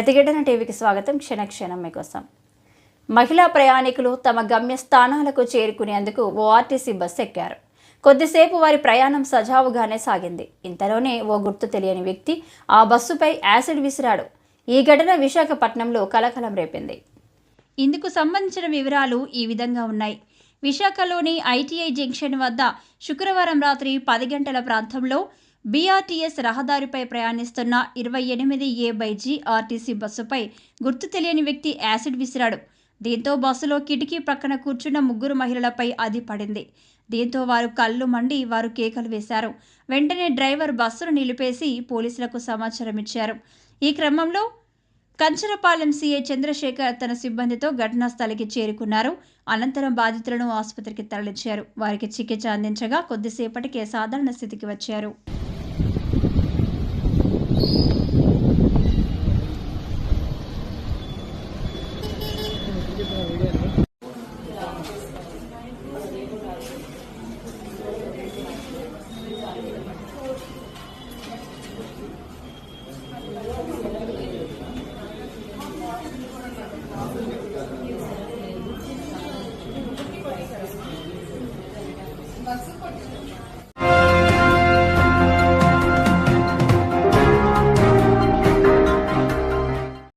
ప్రతిఘటన టీవీకి స్వాగతం. క్షణక్షణం మీకోసం. మహిళా ప్రయాణికులు తమ గమ్యస్థానాలకు చేరుకునేందుకు ఓ ఆర్టీసీ బస్సు ఎక్కారు. కొద్దిసేపు వారి ప్రయాణం సజావుగానే సాగింది. ఇంతలోనే ఓ గుర్తు తెలియని వ్యక్తి ఆ బస్సుపై యాసిడ్ విసిరాడు. ఈ ఘటన విశాఖపట్నంలో కలకలం రేపింది. ఇందుకు సంబంధించిన వివరాలు ఈ విధంగా ఉన్నాయి. విశాఖలోని ఐటీఐ జంక్షన్ వద్ద శుక్రవారం రాత్రి 10 గంటల ప్రాంతంలో బీఆర్టీఎస్ రహదారిపై ప్రయాణిస్తున్న 28A/G ఆర్టీసీ బస్సుపై గుర్తు తెలియని వ్యక్తి యాసిడ్ విసిరాడు. దీంతో బస్సులో కిటికీ ప్రక్కన కూర్చున్న 3 మహిళలపై అది పడింది. దీంతో వారు కళ్ళు మండి వారు కేకలు వేశారు. వెంటనే డ్రైవర్ బస్సును నిలిపేసి పోలీసులకు సమాచారం ఇచ్చారు. ఈ క్రమంలో కంచరపాలెం సీఐ చంద్రశేఖర్ తన సిబ్బందితో ఘటనా స్థలికి చేరుకున్నారు. అనంతరం బాధితులను ఆసుపత్రికి తరలించారు. వారికి చికిత్స అందించగా కొద్దిసేపటికే సాధారణ స్థితికి వచ్చారు.